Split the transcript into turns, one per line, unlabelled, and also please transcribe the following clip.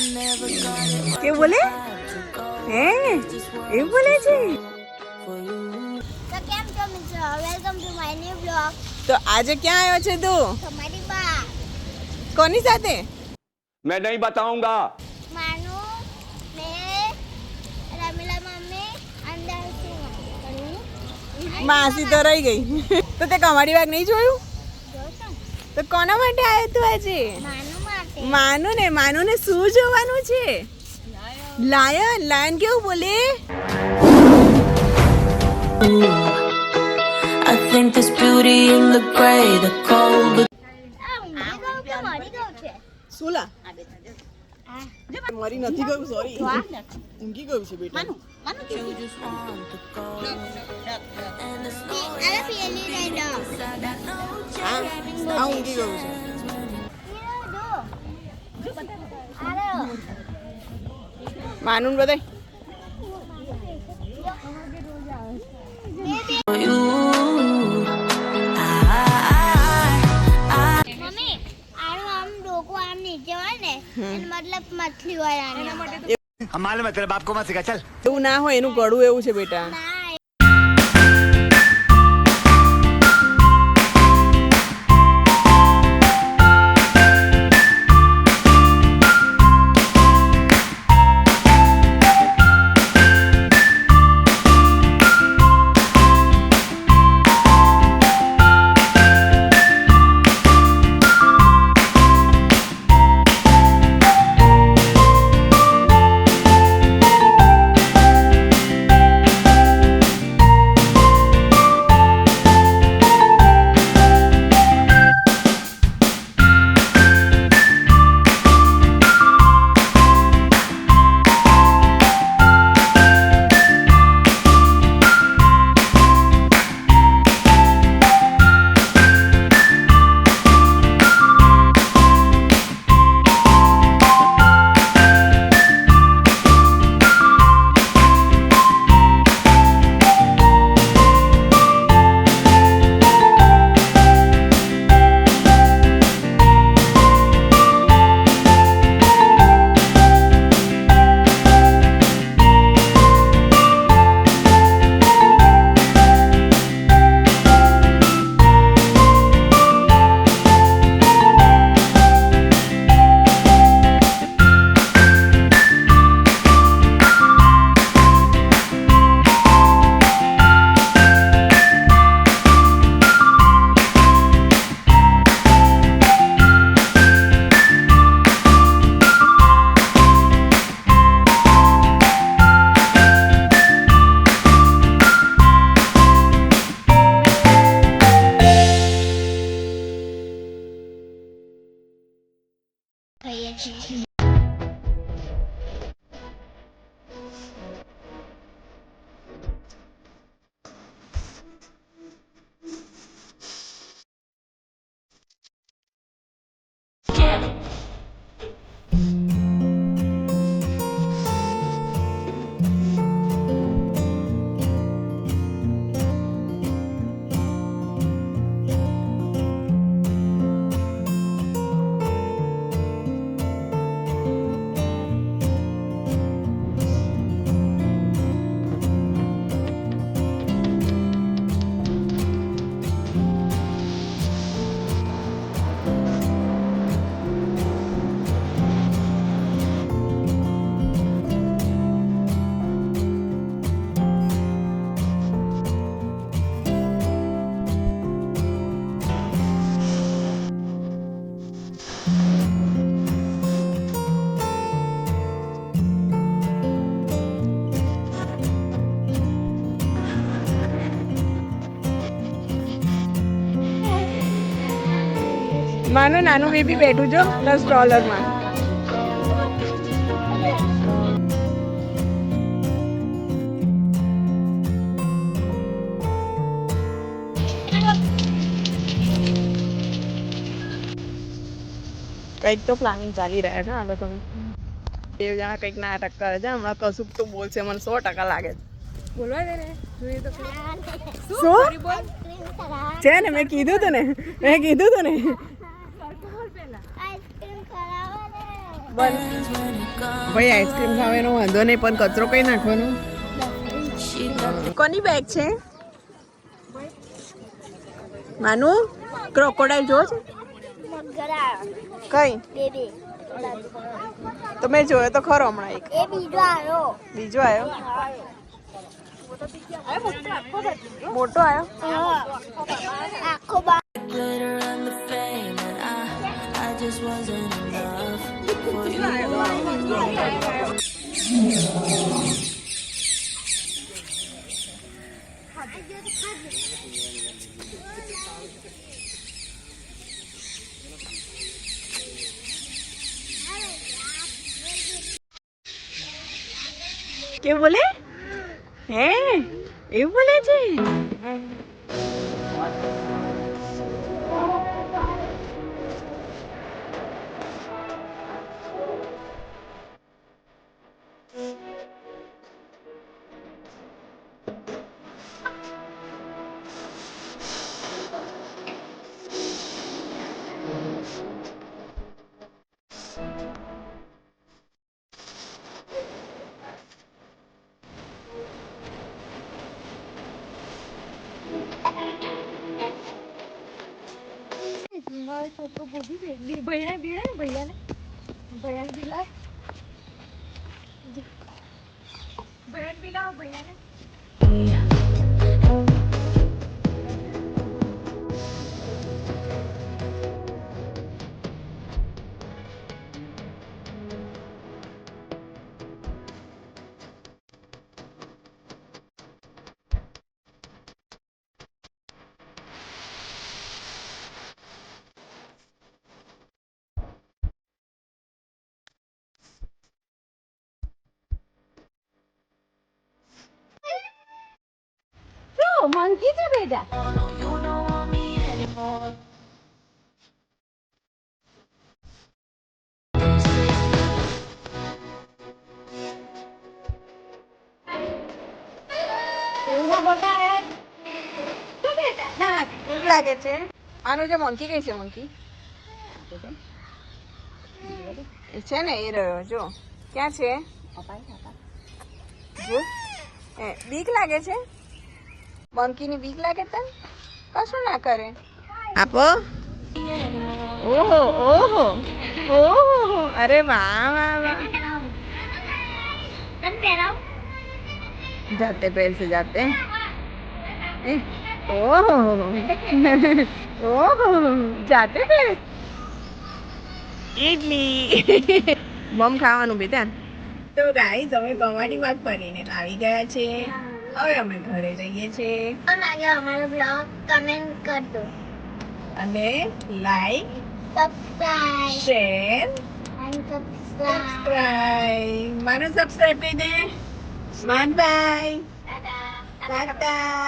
કે બોલે હે એવું બોલે છે.
તો કેમ છો મિત્રો, welcome to my new blog.
તો આજે ક્યાં આવ્યો છે તું?
તમારી બા
કોની સાથે?
मैं नहीं बताऊंगा.
માનુ મે રમીલા મમ્મી અંદર શું
માસી તો રહી ગઈ. તો તે કમાડી વાગ નહીં જોયું?
જોશો
તો કોના માટે આવ્યો તું આજે?
માનુ માટે
માનુને શું જોવાનું છે? લાયન કેવું બોલે?
I think there's beauty in the gray, the cold.
આ ઊંઘી ગયું કે મરી ગયું છે?
શું લા? મરી નથી ગયું, સોરી. ઊંઘી ગયું છે બેટા.
અરે પેલી લઈ લો.
હા ઊંઘી ગયું છે.
અરે
માનુન બધાય
You.
મમ્મી આનું આમ ડોકું આમ નીચે હોય ને એનો મતલબ મછલી હોય આની
हम मालूम है तेरे बाप को मत सिखा चल.
એવું ના હોય, એનું ગળું એવું છે બેટા.
ના ખાઈએ છીએ.
માનું નાનું બેબી બેઠું જો સ્ટ્રોલરમાં. કંઈક તો પ્લાનિંગ ચાલી રહ્યા છે આ લોકો. બે જણા કંઈક નાટક કરે છે. હમણાં કશુંક તો બોલશે, મને 100% લાગે છે. બોલવા દે ને, જોઈએ તો શું છે ને. મેં કીધું તું ને
આઈસ્ક્રીમ કરાવો ને.
ભાઈ આઈસ્ક્રીમ ખાવાનો વાંધો નહીં પણ કચરો કઈ નાખવાનો કોની બેગ છે માનુ ક્રોકોડાઇલ જો છે કઈ
બેબી
તમે જોયો તો ખરો હમણાં એક
એ બીજો આવ્યો
બીજો આવ્યો મોટો આવ્યો
આખો બા
glitter and the fame, and I just wasn't enough for you.
કેવું બોલે હે એવું બોલે છે મંકી છે બેટા
You don't want me anymore.
લાગે છે આનું જે મંકી કઈ છે મંકી એ છે ને એ રહ્યો જો ક્યાં છે જો એ બીક લાગે છે મંકી ની બીક લાગે તને કશું ના કરે આપો ઓહો ઓહો ઓહો અરે વાહ વાહ વાહ जाते पैर से जाते हैं ओहो ओहो जाते पैर ઇડલી મમ ખાવાનું બેટા તો ગાઈસ અમે કમાટી વાત કરીને આવી ગયા છે હવે અમે ઘરે જઈએ છીએ
અમારો બ્લોગ કમેન્ટ કરજો
અને like
subscribe
share
and subscribe
subscribe માનું સબસ્ક્રાઇબ કરી દે સ્માર્ટ બાય ટાટા